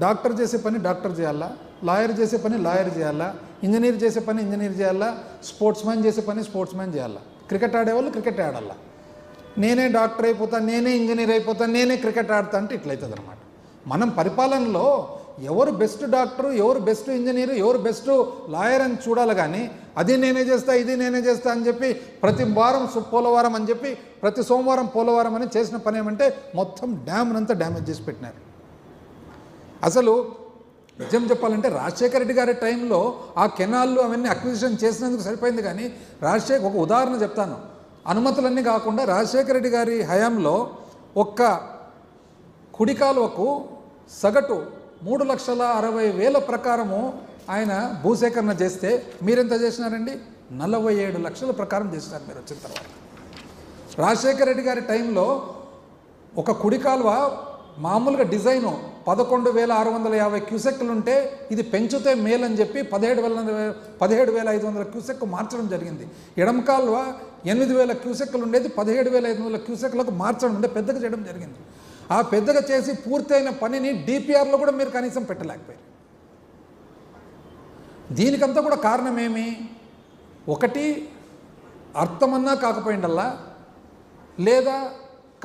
Doctor చేసే పని doctor చేయాలా, లాయర్ చేసే పని లాయర్ చేయాలా, ఇంజనీర్ చేసే పని ఇంజనీర్ చేయాలా, స్పోర్ట్స్ మ్యాన్ చేసే పని స్పోర్ట్స్ మ్యాన్ చేయాలా, క్రికెట్ ఆడేవాళ్ళు క్రికెట్ ఆడాలా. నేనే డాక్టర్ అయిపోతాను, నేనే ఇంజనీర్ అయిపోతాను, నేనే క్రికెట్ ఆడతా అంటే ఇట్లయితుంది అనమాట. మనం పరిపాలనలో ఎవరు బెస్ట్ డాక్టరు, ఎవరు బెస్ట్ ఇంజనీరు, ఎవరు బెస్ట్ లాయర్ అని చూడాలి. కానీ అది నేనే చేస్తా, ఇది నేనే చేస్తా అని చెప్పి ప్రతి వారం పోలవరం అని చెప్పి ప్రతి సోమవారం పోలవరం అని చేసిన పని ఏమంటే మొత్తం డ్యామ్నంతా డ్యామేజ్ చేసి పెట్టినారు. అసలు నిజం చెప్పాలంటే రాజశేఖర రెడ్డి గారి టైంలో ఆ కెనాళ్ళు అవన్నీ అక్విజిషన్ చేసినందుకు సరిపోయింది. కానీ ఒక ఉదాహరణ చెప్తాను. అనుమతులన్నీ కాకుండా రాజశేఖర రెడ్డి గారి హయాంలో ఒక్క కుడి కాలువకు సగటు 3,60,000 ప్రకారము ఆయన భూసేకరణ చేస్తే మీరెంత చేసినారండి? 47 లక్షల ప్రకారం చేసినారు మీరు వచ్చిన తర్వాత. రాజశేఖర రెడ్డి గారి టైంలో ఒక కుడి కాలువ మామూలుగా డిజైను 11,650 క్యూసెక్లు ఉంటే ఇది పెంచితే మేలని చెప్పి 17,500 క్యూసెక్ మార్చడం జరిగింది. ఎడమ కాలువ 8,000 క్యూసెక్లు ఉండేది 17,500 క్యూసెక్లకు మార్చడం అంటే పెద్దగా చేయడం జరిగింది. ఆ పెద్దగా చేసి పూర్తయిన పనిని డిపిఆర్లో కూడా మీరు కనీసం పెట్టలేకపోయారు. దీనికంతా కూడా కారణమేమి? ఒకటి అర్థమన్నా కాకపోయిండల్లా, లేదా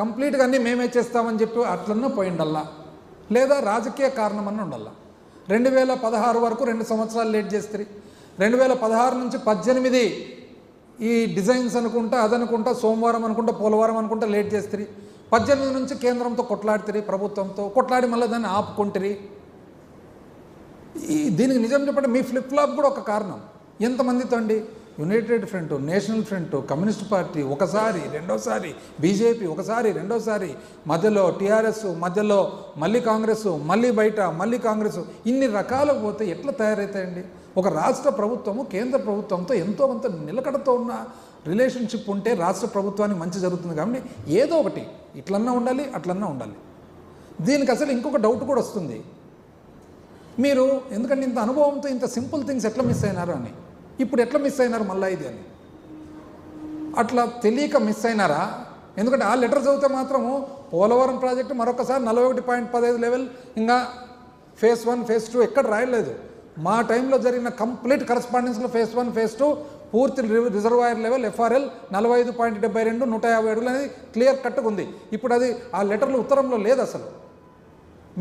కంప్లీట్గా అన్నీ మేమే చేస్తామని చెప్పి అట్లన్నా పోయిండల్లా, లేదా రాజకీయ కారణం అన్న ఉండాల. 2016 వరకు 2 సంవత్సరాలు లేట్ చేస్తారు. 2016 నుంచి 18 ఈ డిజైన్స్ అనుకుంటా, అదనుకుంటా, సోమవారం అనుకుంటా, పోలవరం అనుకుంటా లేట్ చేస్తారు. 18 నుంచి కేంద్రంతో కొట్లాడుతుంది, ప్రభుత్వంతో కొట్లాడి మళ్ళీ దాన్ని ఆపుకుంటారు. దీనికి నిజం చెప్పండి, మీ ఫ్లిప్ ఫ్లాప్ కూడా ఒక కారణం. ఎంతమందితో అండి? United front, national front, communist party ఒకసారి, రెండోసారి బీజేపీ, ఒకసారి రెండోసారి, మధ్యలో టీఆర్ఎస్, మధ్యలో మళ్ళీ కాంగ్రెస్, మళ్ళీ బయట మళ్ళీ కాంగ్రెస్, ఇన్ని రకాలు పోతే ఎట్లా తయారవుతాయండి? ఒక రాష్ట్ర ప్రభుత్వము కేంద్ర ప్రభుత్వంతో ఎంతో కొంత నిలకడతో ఉన్న రిలేషన్షిప్ ఉంటే రాష్ట్ర ప్రభుత్వానికి మంచి జరుగుతుంది. కాబట్టి ఏదో ఒకటి ఇట్లన్నా ఉండాలి, అట్లన్నా ఉండాలి. దీనికి అసలు ఇంకొక డౌట్ కూడా వస్తుంది. మీరు ఎందుకంటే ఇంత అనుభవంతో ఇంత సింపుల్ థింగ్స్ ఎట్లా మిస్ అయినారు అని, ఇప్పుడు ఎట్లా మిస్ అయినారు మళ్ళీ ఇది అని, అట్లా తెలియక మిస్ అయినారా? ఎందుకంటే ఆ లెటర్ చదివితే మాత్రము పోలవరం ప్రాజెక్టు మరొకసారి 41.15 లెవెల్, ఇంకా ఫేజ్ 1 ఫేజ్ 2 ఎక్కడ రాయలేదు. మా టైంలో జరిగిన కంప్లీట్ కరస్పాండెన్స్లో ఫేజ్ 1 ఫేజ్ 2 పూర్తి రిజర్వాయర్ లెవెల్ FRL 45.72 150 అడుగులు అనేది క్లియర్ కట్గా ఉంది. ఇప్పుడు అది ఆ లెటర్లు ఉత్తరంలో లేదు. అసలు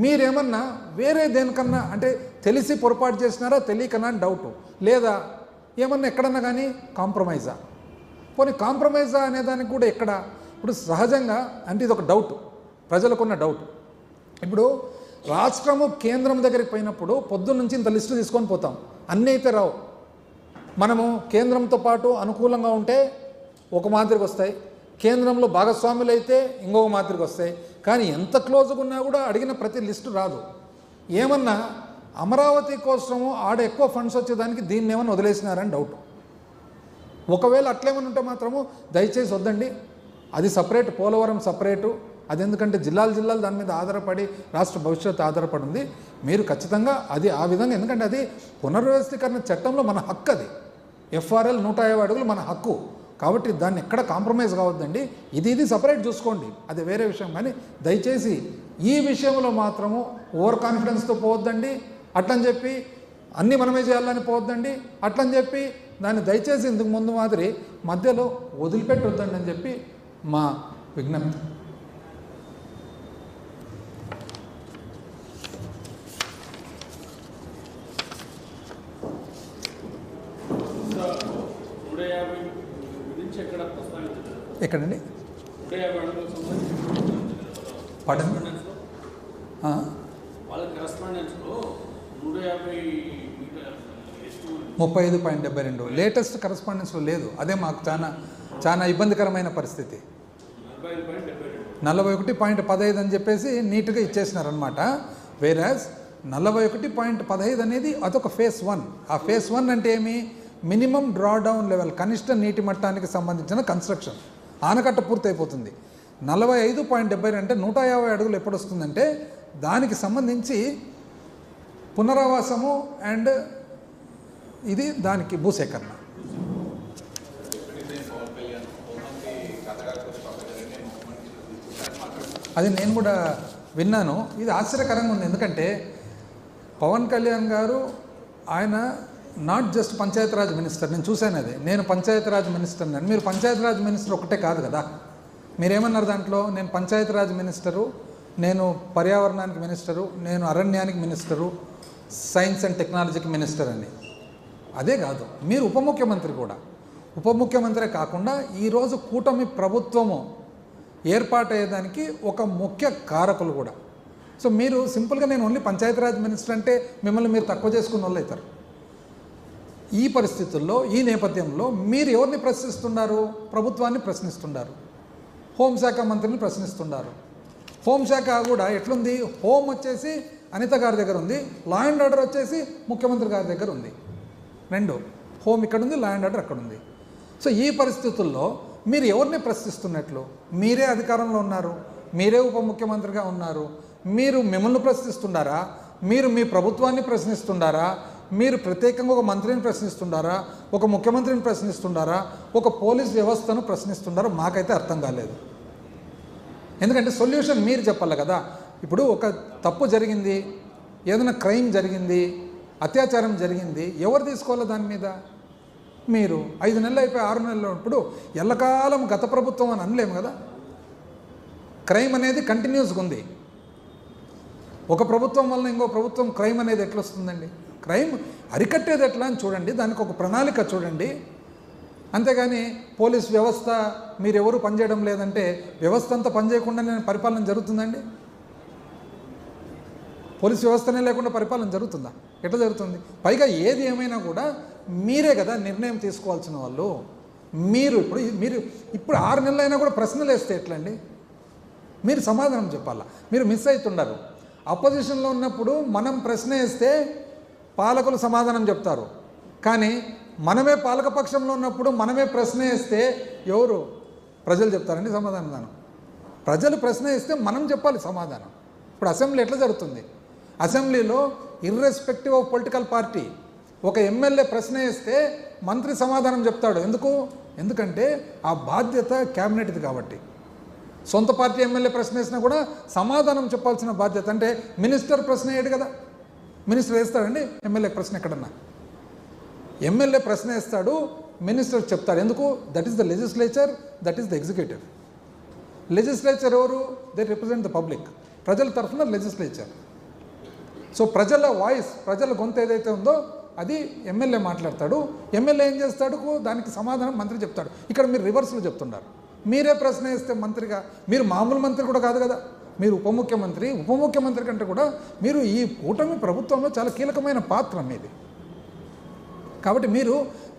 మీరేమన్నా వేరే దేనికన్నా అంటే తెలిసి పొరపాటు చేసినారా, తెలియకనా అని డౌటు, లేదా ఏమన్నా ఎక్కడన్నా కానీ కాంప్రమైజా? పోనీ కాంప్రమైజా అనేదానికి కూడా ఎక్కడ? ఇప్పుడు సహజంగా అంటే ఇది ఒక డౌట్, ప్రజలకున్న డౌట్. ఇప్పుడు రాష్ట్రము కేంద్రం దగ్గరికి పోయినప్పుడు పొద్దున్న నుంచి ఇంత లిస్టు తీసుకొని పోతాం, అన్నీ అయితే రావు. మనము కేంద్రంతో పాటు అనుకూలంగా ఉంటే ఒక మాదిరికి వస్తాయి, కేంద్రంలో భాగస్వాములు అయితే ఇంకొక మాదిరికి వస్తాయి. కానీ ఎంత క్లోజ్గా ఉన్నా కూడా అడిగిన ప్రతి లిస్టు రాదు. ఏమన్నా అమరావతి కోసము ఆడ ఎక్కువ ఫండ్స్ వచ్చేదానికి దీన్ని ఏమన్నా వదిలేసినారని డౌట్. ఒకవేళ అట్లేమని ఉంటే మాత్రము దయచేసి వద్దండి, అది సపరేట్, పోలవరం సపరేటు. అది ఎందుకంటే జిల్లాలు దాని మీద ఆధారపడి రాష్ట్ర భవిష్యత్తు ఆధారపడి ఉంది. మీరు ఖచ్చితంగా అది ఆ విధంగా, ఎందుకంటే అది పునర్వ్యవస్థీకరణ చట్టంలో మన హక్కు, అది FRL 150 అడుగులు మన హక్కు. కాబట్టి దాన్ని ఎక్కడ కాంప్రమైజ్ కావద్దండి. ఇది సపరేట్ చూసుకోండి, అది వేరే విషయం. కానీ దయచేసి ఈ విషయంలో మాత్రము ఓవర్ కాన్ఫిడెన్స్తో పోవద్దండి. అట్లని చెప్పి అన్నీ మనమే చేయాలని పోవద్దండి. అట్లని చెప్పి దాన్ని దయచేసి ఇందుకు ముందు మాదిరి మధ్యలో వదిలిపెట్టొద్దండి అని చెప్పి మా విజ్ఞప్తి. ఎక్కడండి? పడండి. 35.72 లేటెస్ట్ కరస్పాండెన్స్లో లేదు. అదే మాకు చాలా ఇబ్బందికరమైన పరిస్థితి. 41.15 అని చెప్పేసి నీట్గా ఇచ్చేసినారనమాట. వేరాజ్ 41.15 అనేది అదొక ఫేజ్ 1. ఆ ఫేజ్ 1 అంటే ఏమి? మినిమం డ్రాడౌన్ లెవెల్, కనిష్ట నీటి మట్టానికి సంబంధించిన కన్స్ట్రక్షన్. ఆనకట్ట పూర్తయిపోతుంది. 45.72 అంటే 150 అడుగులు ఎప్పుడు వస్తుందంటే దానికి సంబంధించి పునరావాసము అండ్ ఇది దానికి భూసేకరణ. అది నేను కూడా విన్నాను. ఇది ఆశ్చర్యకరంగా ఉంది. ఎందుకంటే పవన్ కళ్యాణ్ గారు ఆయన నాట్ జస్ట్ పంచాయతీరాజ్ మినిస్టర్, నేను చూశాను అది, నేను పంచాయతీరాజ్ మినిస్టర్ అని. మీరు పంచాయతీరాజ్ మినిస్టర్ ఒకటే కాదు కదా, మీరేమన్నారు దాంట్లో, నేను పంచాయతీరాజ్ మినిస్టరు, నేను పర్యావరణానికి మినిస్టరు, నేను అరణ్యానికి మినిస్టరు, సైన్స్ అండ్ టెక్నాలజీకి మినిస్టర్ అని. అదే కాదు, మీరు ఉప ముఖ్యమంత్రి కూడా. ఉప ముఖ్యమంత్రే కాకుండా ఈరోజు కూటమి ప్రభుత్వము ఏర్పాటయ్యేదానికి ఒక ముఖ్య కారకులు కూడా. సో మీరు సింపుల్గా నేను ఓన్లీ పంచాయతీరాజ్ మినిస్టర్ అంటే మిమ్మల్ని మీరు తక్కువ చేసుకున్న వాళ్ళు అవుతారు. ఈ పరిస్థితుల్లో, ఈ నేపథ్యంలో మీరు ఎవరిని ప్రశ్నిస్తున్నారు? ప్రభుత్వాన్ని ప్రశ్నిస్తున్నారు, హోంశాఖ మంత్రిని ప్రశ్నిస్తున్నారు. హోంశాఖ కూడా ఎట్లుంది, హోం వచ్చేసి అనిత గారి దగ్గర ఉంది, లా అండ్ ఆర్డర్ వచ్చేసి ముఖ్యమంత్రి గారి దగ్గర ఉంది. రెండు, హోం ఇక్కడ ఉంది, లా అండ్ ఆర్డర్ అక్కడ ఉంది. సో ఈ పరిస్థితుల్లో మీరు ఎవరిని ప్రశ్నిస్తున్నట్లు? మీరే అధికారంలో ఉన్నారు, మీరే ఉప ముఖ్యమంత్రిగా ఉన్నారు. మీరు మిమ్మల్ని ప్రశ్నిస్తున్నారా? మీరు మీ ప్రభుత్వాన్ని ప్రశ్నిస్తున్నారా? మీరు ప్రత్యేకంగా ఒక మంత్రిని ప్రశ్నిస్తున్నారా? ఒక ముఖ్యమంత్రిని ప్రశ్నిస్తున్నారా? ఒక పోలీస్ వ్యవస్థను ప్రశ్నిస్తున్నారా? మాకైతే అర్థం కాలేదు. ఎందుకంటే సొల్యూషన్ మీరు చెప్పాలి కదా. ఇప్పుడు ఒక తప్పు జరిగింది, ఏదైనా క్రైమ్ జరిగింది, అత్యాచారం జరిగింది, ఎవరు తీసుకోవాలి దాని మీద? మీరు 5 నెలలు అయిపోయి 6 నెలలు ఇప్పుడు ఎల్లకాలం గత ప్రభుత్వం అని అనలేము కదా. క్రైమ్ అనేది కంటిన్యూస్గా ఉంది. ఒక ప్రభుత్వం వలన ఇంకో ప్రభుత్వం క్రైమ్ అనేది ఎట్లా వస్తుందండి? క్రైమ్ అరికట్టేది ఎట్లా అని చూడండి, దానికి ఒక ప్రణాళిక చూడండి. అంతేగాని పోలీస్ వ్యవస్థ మీరెవరు పనిచేయడం లేదంటే వ్యవస్థ అంతా పనిచేయకుండానే పరిపాలన జరుగుతుందండి? పోలీస్ వ్యవస్థనే లేకుండా పరిపాలన జరుగుతుందా? ఎట్లా జరుగుతుంది? పైగా ఏది ఏమైనా కూడా మీరే కదా నిర్ణయం తీసుకోవాల్సిన వాళ్ళు. మీరు ఇప్పుడు 6 నెలలైనా కూడా ప్రశ్నలు వేస్తే ఎట్లండి? మీరు సమాధానం చెప్పాలా? మీరు మిస్ అవుతున్నారు. అపోజిషన్లో ఉన్నప్పుడు మనం ప్రశ్న వేస్తే పాలకులు సమాధానం చెప్తారు, కానీ మనమే పాలకపక్షంలో ఉన్నప్పుడు మనమే ప్రశ్న వేస్తే ఎవరు? ప్రజలు చెప్తారండి సమాధానం. ప్రజలు ప్రశ్న వేస్తే మనం చెప్పాలి సమాధానం. ఇప్పుడు అసెంబ్లీ ఎట్లా జరుగుతుంది? అసెంబ్లీలో ఇర్రెస్పెక్టివ్ ఆఫ్ పొలిటికల్ పార్టీ ఒక ఎమ్మెల్యే ప్రశ్న వేస్తే మంత్రి సమాధానం చెప్తాడు. ఎందుకంటే ఆ బాధ్యత క్యాబినెట్ది కాబట్టి. సొంత పార్టీ ఎమ్మెల్యే ప్రశ్న వేసినా కూడా సమాధానం చెప్పాల్సిన బాధ్యత. అంటే మినిస్టర్ ప్రశ్న వేయడు కదా, మినిస్టర్ వేస్తాడండి ఎమ్మెల్యే ప్రశ్న? ఎక్కడన్నా ఎమ్మెల్యే ప్రశ్న వేస్తాడు, మినిస్టర్ చెప్తాడు. ఎందుకు? That is the legislature, that is the executive. Legislature ఎవరు? They represent the public. ప్రజల తరఫున లెజిస్లేచర్. సో ప్రజల వాయిస్, ప్రజల గొంతు ఏదైతే ఉందో అది ఎమ్మెల్యే మాట్లాడతాడు. ఎమ్మెల్యే ఏం చేస్తాడు? దానికి సమాధానం మంత్రి చెప్తాడు. ఇక్కడ మీరు రివర్స్లో చెప్తున్నారు. మీరే ప్రశ్న వేస్తే మంత్రిగా, మీరు మామూలు మంత్రి కూడా కాదు కదా, మీరు ఉప ముఖ్యమంత్రి. ఉప ముఖ్యమంత్రి కంటే కూడా మీరు ఈ కూటమి ప్రభుత్వంలో చాలా కీలకమైన పాత్ర మీది. కాబట్టి మీరు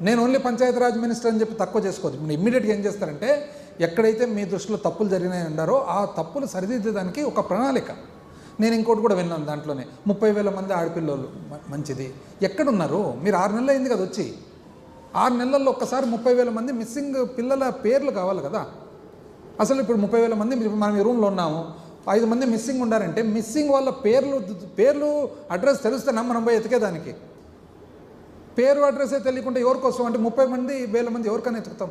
నేను ఓన్లీ పంచాయతీరాజ్ మినిస్టర్ అని చెప్పి తక్కువ చేసుకోవచ్చు. మీరు ఇమ్మీడియట్గా ఏం చేస్తారంటే ఎక్కడైతే మీ దృష్టిలో తప్పులు జరిగినాయి అన్నారో ఆ తప్పులు సరిదిద్దడానికి ఒక ప్రణాళిక. నేను ఇంకోటి కూడా విన్నాను దాంట్లోనే, 30,000 మంది ఆడపిల్లలు. మంచిది, ఎక్కడున్నారు మీరు? 6 నెలలు అయింది కదా వచ్చి. 6 నెలల్లో ఒక్కసారి 30,000 మంది మిస్సింగ్ పిల్లల పేర్లు కావాలి కదా. అసలు ఇప్పుడు 30,000 మంది మనం ఈ రూమ్లో ఉన్నాము, 5 మంది మిస్సింగ్ ఉండారంటే మిస్సింగ్ వాళ్ళ పేర్లు అడ్రస్ తెలుస్తేనా మనం పోయి ఎతికేదానికి? పేరు అడ్రస్సే తెలియకుండా ఎవరికోసం అంటే 30,000 మంది ఎవరికైనా ఎతుకుతాం?